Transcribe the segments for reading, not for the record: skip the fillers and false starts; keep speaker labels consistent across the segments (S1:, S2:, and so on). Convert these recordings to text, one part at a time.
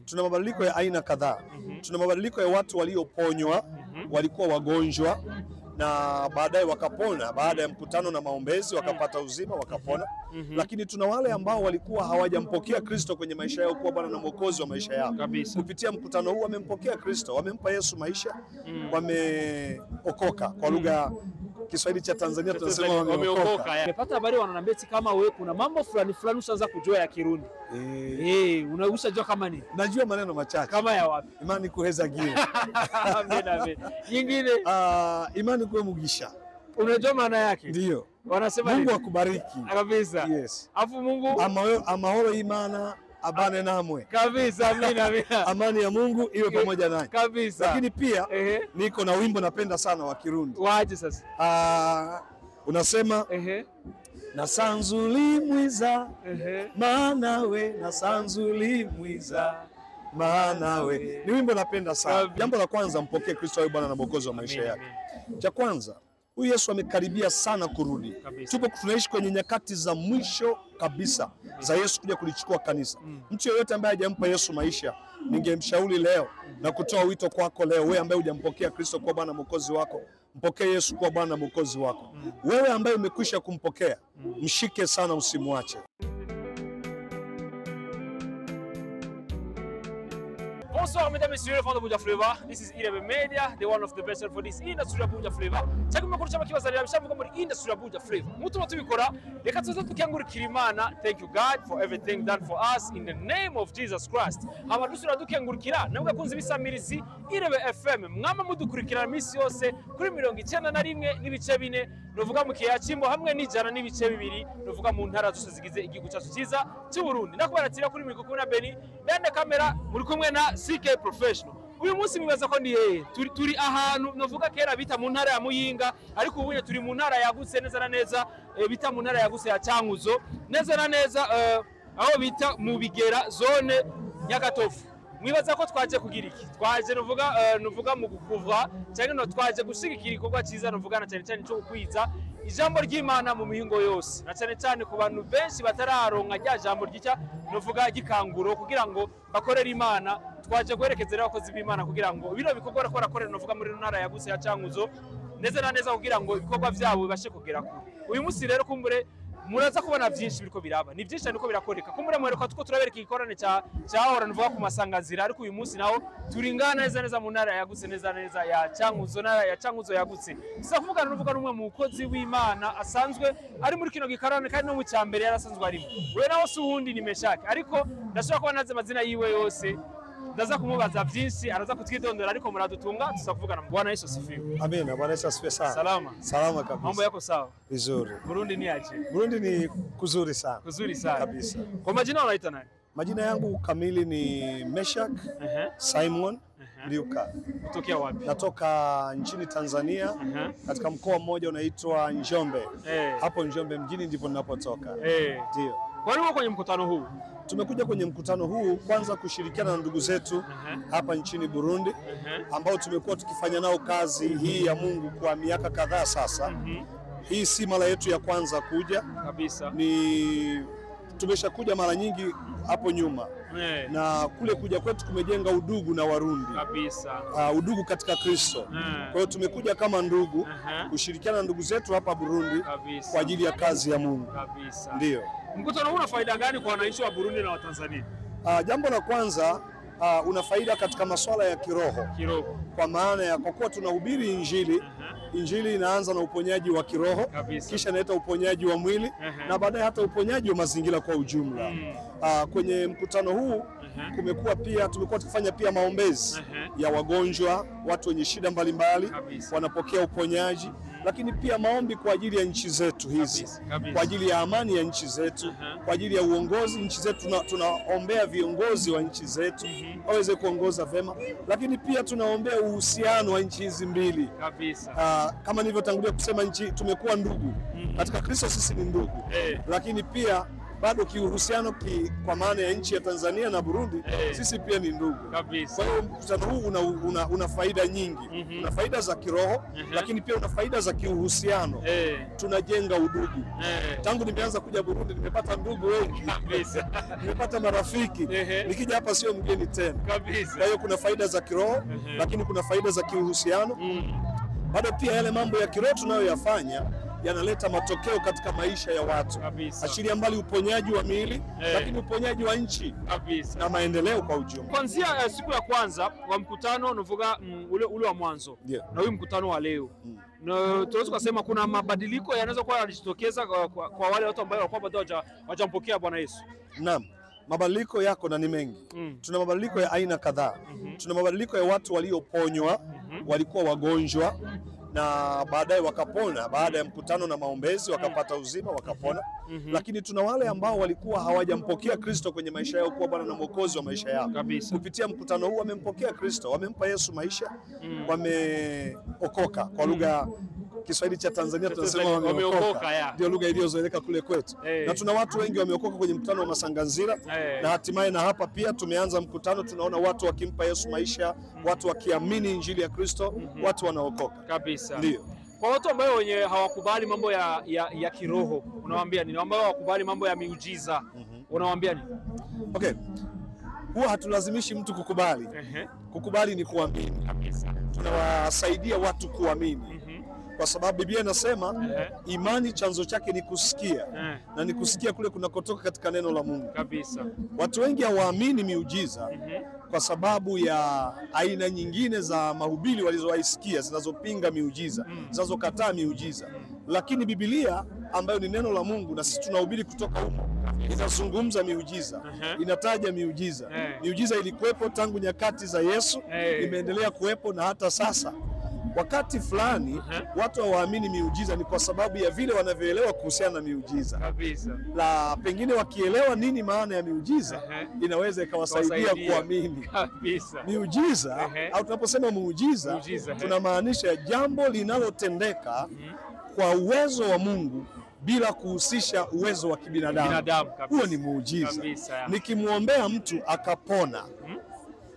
S1: tuna mabadiliko ya aina kadhaa. Tuna mabadiliko ya watu walioponywa, walikuwa wagonjwa na baadaye wakapona, baada ya mkutano na maombezi wakapata uzima wakapona. Lakini tuna wale ambao walikuwa hawajampokea Kristo kwenye maisha yao kuwa Bwana na Mwokozi wa maisha yao. Kupitia mkutano huu wamempokea Kristo, wamempa Yesu maisha, wameokoka. Kwa lugha Kiswahili cha Tanzania tunasema wameokoka.
S2: Nimepata habari wananiambia kama wewe kuna mambo fulani ushaanza kujua ya Kirundi. Unajua kama nini?
S1: Najua maneno machache.
S2: Kama ya wapi?
S1: Imani kuheza gile.
S2: Nyingine
S1: imani kuwe mugisha.
S2: Unajua maana yake?
S1: Ndio.
S2: Wanasema
S1: Mungu akubariki.
S2: Kabisa.
S1: Yes.
S2: Afu Mungu
S1: amahoro imana abane namwe.
S2: Kabisa, amina.
S1: Amani ya Mungu iwe pamoja naye.
S2: Kabisa.
S1: Lakini pia niko na wimbo napenda sana wa Kirundi.
S2: Waje sasa.
S1: Unasema nasanzuli mwiza manawe, nasanzuli mwiza manawe. Ni wimbo napenda sana. Jambo la kwanza, mpokee Kristo awe Bwana na Mwokozi wa maisha yake. Cha kwanza, huyu Yesu amekaribia sana kurudi. Tupo tunaishi kwenye nyakati za mwisho kabisa za Yesu kuja kulichukua kanisa. Mtu yeyote ambaye hajampa Yesu maisha, ningemshauri leo na kutoa wito kwako leo, wewe ambaye hujampokea Kristo kuwa Bwana Mwokozi wako, mpokee Yesu kuwa Bwana Mwokozi wako. Wewe ambaye umekwisha kumpokea, mshike sana, usimwache.
S2: Bonsoir mesdames et messieurs, fans de Abuja Flavor. This is Irebe Media, the one of the best for this industry Abuja Flavor. Cyangwa makuru cyama kibazarira bishavuga muri industry Abuja Flavor. Mutuma tubikora, reka tuze tukengurikira Imana. Thank you God for everything done for us in the name of Jesus Christ. Amadusura dukengurikira, nabwo kunze bisamirizi Irebe FM. Mwama mudukurikira misi yose kuri 91 n'ibice 4, novuga mu kiya Kimbo hamwe n'ijana n'ibice 2, novuga mu ntara zose zigize igihugu cyacu cyiza cy'u Burundi. Nakubaratira kuri mikoko na Beni, bende kamera muri kumwe na CK Professional. Uyu munsi mwibaza ko ndi turi ahantu novuga kera bita mu ntara ya Muyinga, ariko ubu turi mu ntara yagutse neza na neza, bita mu ntara yagutse ya Cankuzo, neza na neza aho bita mu Bigera zone Nyagatovu. Mwibaza ko twaje kugira iki? Twaje novuga mu gukuvwa cyangwa no twaje gushigikira ikorwa cyiza novuga na cyane cyo kwiza ijambo ry'Imana mu mihingo yose, na cyane ku bantu benshi batararonka rya jambo ry'icya novuga gikanguro kugira ngo bakorere Imana. Twaje kwerekezera abakozi b'Imana kugira ngo bino bikorwa bakorera novuga muri ntara yagutse ya Cankuzo neza na neza kugira ngo ibikorwa byabo bibashe kugera kure. Uyu munsi rero kumbure muraza kubona byinshi biriko biraba, ni byinshi niko birakoreka. Kumbure mwereka tuko turabereka ikorane cyahora novuga ku masangazira, ariko uyu munsi naho turingana neza mu ntara yagutse neza ya Cankuzo, ntara ya Cankuzo yagutse. Tuza kuvugana novuga n'umwe mu mukozi w'Imana asanzwe ari muri kino gikarane kandi no mu cyambere yarasanzwe arimo. We naho si uwundi ni Meshaki, ariko ndashobora kuba naze amazina yiwe yose, ndaza kumubaza byinshi, araza kutwidondora, ariko muradutunga tuza kuvugana. Bwana Yesu asifiwe.
S1: Amina. Bwana Yesu asifiwe sana. Salama kabisa.
S2: Mambo yako sawa?
S1: Vizuri.
S2: Burundi ni aje?
S1: Burundi ni kuzuri sana.
S2: Kuzuri sana
S1: kabisa.
S2: Kwa majina unaita nani?
S1: Majina yangu kamili ni Meshak Simon Liuka.
S2: Kutokea wapi?
S1: Natoka nchini Tanzania, katika mkoa mmoja unaitwa Njombe. Hapo Njombe mjini ndipo ninapotoka. Ndio.
S2: Kwa nini kwenye mkutano huu?
S1: Tumekuja kwenye mkutano huu kwanza kushirikiana na ndugu zetu hapa nchini Burundi ambao tumekuwa tukifanya nao kazi hii ya Mungu kwa miaka kadhaa sasa. Hii si mara yetu ya kwanza kuja
S2: kabisa.
S1: Tumeshakuja mara nyingi hapo nyuma. Na kule kuja kwetu kumejenga udugu na Warundi
S2: kabisa.
S1: Udugu katika Kristo. Kwa hiyo tumekuja kama ndugu kushirikiana na ndugu zetu hapa Burundi kabisa, kwa ajili ya kazi ya Mungu kabisa. Ndio.
S2: Mkutano huu una faida gani kwa wananchi wa Burundi na wa Tanzania?
S1: Jambo la kwanza, una faida katika masuala ya kiroho. Kwa maana ya kwa kuwa tunahubiri Injili, Injili inaanza na uponyaji wa kiroho kabisa, kisha inaleta uponyaji wa mwili na baadaye hata uponyaji wa mazingira kwa ujumla. Kwenye mkutano huu tumekuwa tukifanya pia maombezi ya wagonjwa, watu wenye shida mbalimbali wanapokea uponyaji, lakini pia maombi kwa ajili ya nchi zetu hizi kabisa. Kwa ajili ya amani ya nchi zetu, kwa ajili ya uongozi nchi zetu, tunaombea viongozi wa nchi zetu waweze kuongoza vema, lakini pia tunaombea uhusiano wa nchi hizi mbili kabisa. Kama nilivyotangulia kusema, tumekuwa ndugu katika Kristo, sisi ni ndugu, lakini pia bado kiuhusiano kwa maana ya nchi ya Tanzania na Burundi, sisi pia ni ndugu
S2: kabisa.
S1: Kwa hiyo mkutano huu una faida nyingi. Una faida za kiroho, lakini pia una faida za kiuhusiano. Tunajenga udugu. Tangu nimeanza kuja Burundi nimepata ndugu wengi kabisa. Nimepata marafiki. Nikija hapa sio mgeni tena kabisa. Kwa hiyo kuna faida za kiroho, lakini kuna faida za kiuhusiano. Bado pia yale mambo ya kiroho tunayoyafanya yanaleta matokeo katika maisha ya watu. Achilia mbali uponyaji wa miili, lakini uponyaji wa nchi kabisa, na maendeleo kwa ujumla.
S2: Kuanzia siku ya kwanza wa mkutano unavuga ule wa mwanzo na huyu mkutano wa leo, na tunaweza kusema kuna mabadiliko yanaweza kuwa yanajitokeza kwa wale watu ambao walikuwa bado hawajampokea Bwana Yesu.
S1: Naam. Mabadiliko yako na ni mengi. Tuna mabadiliko ya aina kadhaa. Tuna mabadiliko ya watu walioponywa, walikuwa wagonjwa na baadaye wakapona baada ya mkutano na maombezi, wakapata uzima, wakapona. Lakini tuna wale ambao walikuwa hawajampokea Kristo kwenye maisha yao kuwa Bwana na Mwokozi wa maisha yao. Kupitia mkutano huu wamempokea Kristo, wamempa Yesu maisha, wameokoka. Kwa lugha Kiswahili cha Tanzania tunasema wameokoka. Ndio lugha iliyozoeleka kule kwetu. Na tuna watu wengi wameokoka kwenye mkutano wa Masanganzira. Na hatimaye na hapa pia tumeanza mkutano, tunaona watu wakimpa Yesu maisha, watu wakiamini injili ya Kristo, watu wanaokoka kabisa. Ndio.
S2: Kwa watu ambao wenye hawakubali mambo ya kiroho, unawaambia nini? Ambao hawakubali mambo ya miujiza, unawaambia nini?
S1: Okay. Huwa hatulazimishi mtu kukubali. Kukubali ni kuamini kabisa. Tunawasaidia watu kuamini. Kwa sababu Biblia inasema imani chanzo chake ni kusikia, na ni kusikia kule kunakotoka katika neno la Mungu kabisa. Watu wengi hawaamini miujiza kwa sababu ya aina nyingine za mahubiri walizowaisikia zinazopinga miujiza, zinazokataa miujiza. Lakini Biblia ambayo ni neno la Mungu na sisi tunahubiri kutoka humo, inazungumza miujiza, inataja miujiza. Miujiza ilikuwepo tangu nyakati za Yesu, imeendelea kuwepo na hata sasa. Wakati fulani watu hawaamini miujiza ni kwa sababu ya vile wanavyoelewa kuhusiana na miujiza kabisa. La pengine wakielewa nini maana ya miujiza, inaweza ikawasaidia kuamini kabisa miujiza. Au tunaposema muujiza, tunamaanisha jambo linalotendeka kwa uwezo wa Mungu bila kuhusisha uwezo wa kibinadamu. Huo ni muujiza. Nikimwombea mtu akapona,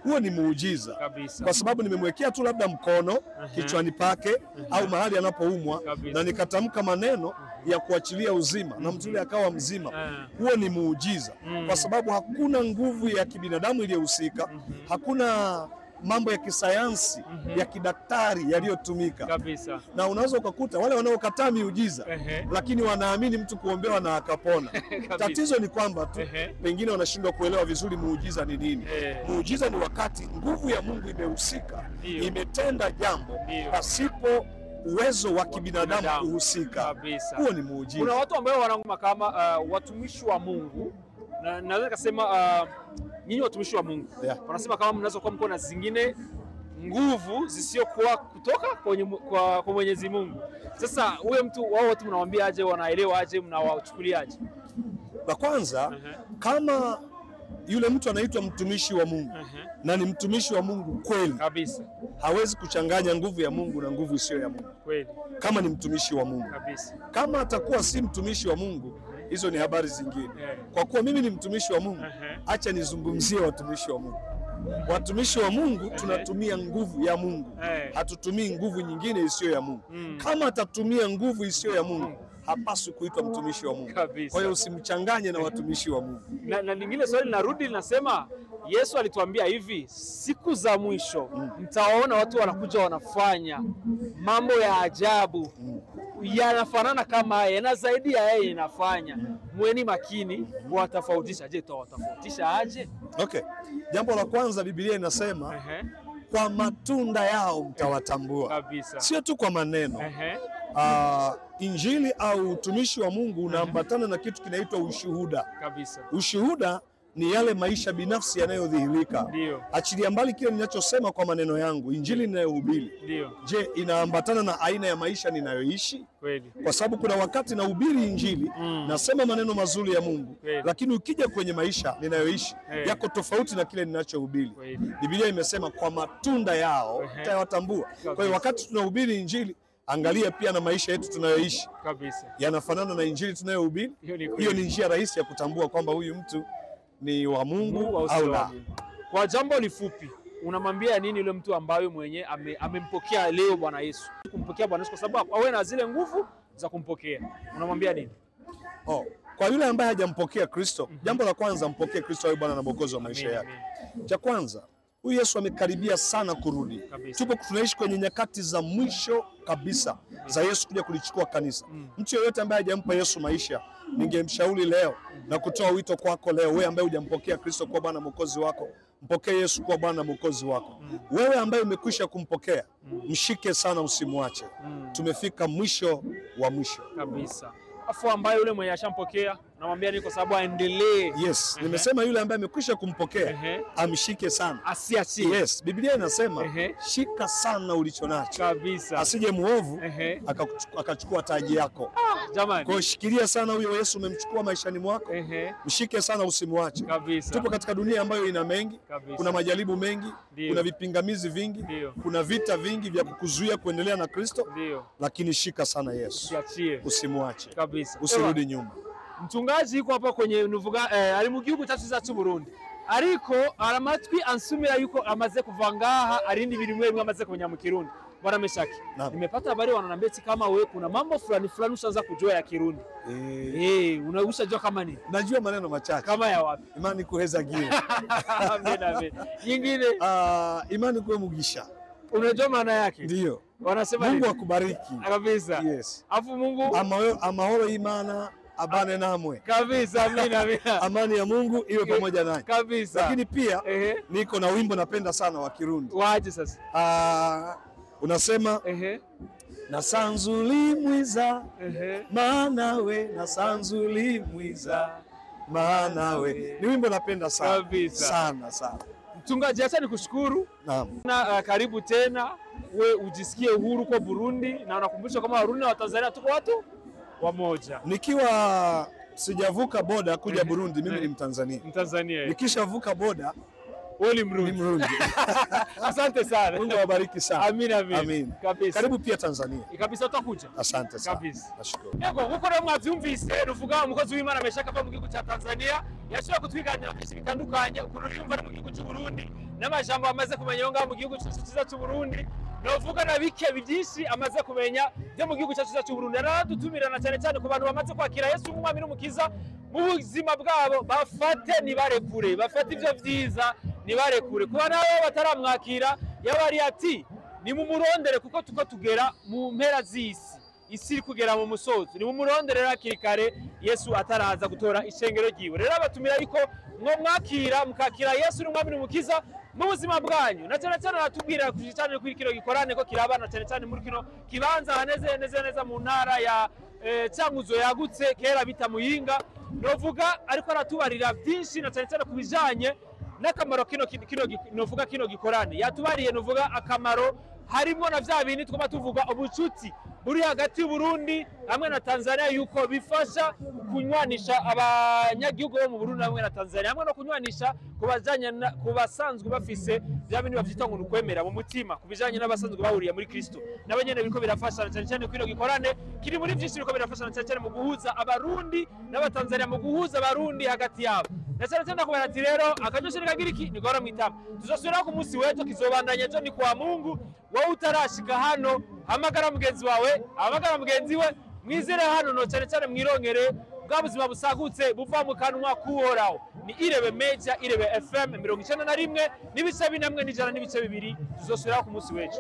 S1: huo ni muujiza kabisa. Kwa sababu nimemwekea tu labda mkono kichwani pake au mahali anapoumwa na nikatamka maneno ya kuachilia uzima na mtu yule akawa mzima. Huo ni muujiza. Kwa sababu hakuna nguvu ya kibinadamu iliyohusika, hakuna mambo ya kisayansi ya kidaktari yaliyotumika kabisa. Na unaweza ukakuta wale wanaokataa miujiza lakini wanaamini mtu kuombewa na akapona. Tatizo ni kwamba tu pengine wanashindwa kuelewa vizuri muujiza ni nini. Muujiza ni wakati nguvu ya Mungu imehusika, imetenda jambo pasipo uwezo wa kibinadamu kuhusika. Huo ni muujiza.
S2: Kuna watu ambao wanaona kama watumishi wa Mungu, na naweza kusema nyinyi watumishi wa Mungu wanasema kama mnaweza kuwa mko na zingine nguvu zisizokuwa kutoka kwa Mwenyezi Mungu. Sasa huyo mtu wao watu mnawaambia aje, wanaelewa aje, mnawachukulia aje?
S1: La kwanza, kama yule mtu anaitwa mtumishi wa Mungu na ni mtumishi wa Mungu kweli kabisa, hawezi kuchanganya nguvu ya Mungu na nguvu isiyo ya Mungu kweli, kama ni mtumishi wa Mungu kabisa. Kama atakuwa si mtumishi wa Mungu, hizo ni habari zingine. Kwa kuwa mimi ni mtumishi wa Mungu, acha nizungumzie watumishi wa Mungu. Watumishi wa Mungu tunatumia nguvu ya Mungu, hatutumii nguvu nyingine isiyo ya Mungu. Kama atatumia nguvu isiyo ya Mungu, hapaswi kuitwa mtumishi wa Mungu. Kwa hiyo usimchanganye na watumishi wa Mungu.
S2: Na lingine swali linarudi linasema, Yesu alituambia hivi, siku za mwisho mtawaona watu wanakuja wanafanya mambo ya ajabu yanafanana kama yeye na zaidi ya yeye inafanya. Mweni makini kuwatofautisha. Je, tutawatofautisha aje?
S1: Okay. Jambo la kwanza Biblia inasema kwa matunda yao mtawatambua kabisa. Sio tu kwa maneno. Injili au utumishi wa Mungu unaambatana na kitu kinaitwa ushuhuda kabisa. Ushuhuda ni yale maisha binafsi yanayodhihirika. Achilia mbali kile ninachosema kwa maneno yangu, injili ninayohubiri, je, inaambatana na aina ya maisha ninayoishi? Kweli. Kwa sababu kuna wakati nahubiri injili, nasema maneno mazuri ya Mungu, lakini ukija kwenye maisha ninayoishi yako tofauti na kile ninachohubiri. Biblia imesema kwa matunda yao utawatambua. Kwa hiyo wakati tunahubiri injili, Angalia pia na maisha yetu tunayoishi
S2: kabisa,
S1: yanafanana na injili tunayohubiri. Hiyo ni njia rahisi ya kutambua kwamba huyu mtu ni wa Mungu au la.
S2: Kwa jambo lifupi, unamwambia nini yule mtu ambaye mwenye amempokea leo Bwana Yesu? Kumpokea Bwana Yesu kwa sababu awe na zile nguvu za kumpokea. Unamwambia nini?
S1: Kwa yule ambaye hajampokea Kristo, jambo la kwanza, mpokee Kristo awe Bwana na Mwokozi wa maisha yake. Cha kwanza, huyu Yesu amekaribia sana kurudi. Tunaishi kwenye nyakati za mwisho kabisa za Yesu kuja kulichukua kanisa. Mtu yeyote ambaye hajampa Yesu maisha, ningemshauri leo na kutoa wito kwako leo, wewe ambaye hujampokea Kristo kuwa Bwana Mwokozi wako, mpokee Yesu kuwa Bwana Mwokozi wako. Wewe ambaye umekwisha kumpokea, mshike sana, usimwache. Tumefika mwisho wa mwisho
S2: kabisa. Afu ambaye yule mwenye ashampokea, namwambia ni kwa sababu aendelee.
S1: Yes, nimesema yule ambaye amekwisha kumpokea amshike sana,
S2: asiachie.
S1: Yes, Biblia inasema shika sana ulicho nacho
S2: kabisa,
S1: asije muovu akachukua taji yako.
S2: Jamani,
S1: kwa shikilia sana huyo Yesu umemchukua maishani mwako, mshike sana, usimwache kabisa. Tupo katika dunia ambayo ina mengi kabisa. Kuna majaribu mengi, kuna vipingamizi vingi, kuna vita vingi vya kukuzuia kuendelea na Kristo, lakini shika sana Yesu, usimwache kabisa, usirudi nyuma.
S2: Mchungaji yuko hapa kwenye nuvuga ari mu gihugu cyacu cyacu Burundi, ariko aramatwi ansumira yuko amaze kuvangaha arindi birimwe bimwe amaze kumenya mu Kirundi. Bwana Meshaki, nimepata habari wananiambia kama wewe kuna mambo fulani ushaanza kujua ya Kirundi. Unaushajua kama nini?
S1: Najua maneno machache.
S2: Kama ya wapi?
S1: Imani kuheza gire.
S2: Amen. Nyingine
S1: imani kuwe mugisha.
S2: Unajua maana yake?
S1: Ndio.
S2: Wanasema
S1: Mungu akubariki.
S2: Kabisa.
S1: Yes.
S2: Afu Mungu
S1: amahoro imana abane namwe.
S2: Kabisa, amina.
S1: Amani ya Mungu iwe pamoja naye.
S2: Kabisa.
S1: Lakini pia niko na wimbo napenda sana wa Kirundi.
S2: Waje sasa.
S1: Unasema nasanzuli mwiza manawe, nasanzuli mwiza manawe. Ni wimbo napenda sana.
S2: Kabisa.
S1: Sana.
S2: Mchungaji, acha nikushukuru.
S1: Naam.
S2: Na karibu tena, we ujisikie uhuru kwa Burundi, na unakumbusha kama Warundi na Watanzania tuko watu wamoja.
S1: Nikiwa sijavuka boda kuja Burundi, mimi ni Mtanzania. Nikishavuka boda
S2: wewe ni Mrundi. Asante sana.
S1: Mungu awabariki sana.
S2: Amin. Kabisa.
S1: Karibu pia Tanzania.
S2: Kabisa utakuja.
S1: Asante sana.
S2: Kabisa.
S1: Nashukuru.
S2: Yego uko na mwavyumvise ruvuga umukozi w'Imana Meshaki ava mu gihugu cya Tanzania, yashobora kutwiganira byinshi bitandukanye ukuntu yumva ari mu gihugu cy'u Burundi n'amajambo amaze kumenya yonga mu gihugu cyacu cy'u Burundi. Novuga na bike byinshi amaze kumenya byo mu gihugu cyacu cy'u Burundi. Aradutumirana cyane ku bantu bamaze kwakira Yesu nk'umwami n'umukiza mu buzima bwabo, bafate nibarekure, bafate ivyo vyiza nibarekure. Kuba nawe bataramwakira yabari ati ni mu murondere kuko tuko tugera mu mpera z'isi, isi iri kugera mu musozo, ni mu murondere hakiri kare Yesu ataraza gutora ishengero ryiwe. Rero abatumira yuko mwo mwakira mukakira Yesu n'umwami n'umukiza mu buzima bwanyu, na cyane aratubwira kujicane kuri kino gikorane ko kirabana cyane muri kino kibanza haneze mu ntara ya Cankuzo yagutse kera bita Muyinga. Novuga ariko aratubarira byinshi na cyane kubijanye n'akamaro kino gikorane. Yatubariye novuga akamaro harimo na vya bintu twaba tuvuga ubucuti buri hagati y'u Burundi hamwe na Tanzania, yuko bifasha kunywanisha abanyagihugu bo mu Burundi hamwe na Tanzania, hamwe no kunywanisha kubasanzwe bafise bya bintu bavyita ngo ukwemera mu mutima, kubijanye n'abasanzwe bahuriye muri Kristo. Nabanyene biriko birafasha cyane kino gikorane kiri muri byinshi biriko birafasha cyane mu guhuza abarundi n'abatanzania, mu guhuza abarundi hagati yabo. Na cyane kubera ati rero akanyoshe kagira iki ni gora mwitama. Tuzosubira ku munsi wejo kizobandanya ejo ni kwa Mungu. Wowe utarashika hano hamagara mugenzi wawe, hamagara mugenzi we, mwizere hano no cyane mwirongere bwa buzima busagutse buva mu kanwa kuhoraho. Ni Irebe Media, Irebe FM 91 n'ibice 4 n'ijana n'ibice 2. Tuzosubira ku munsi wejo.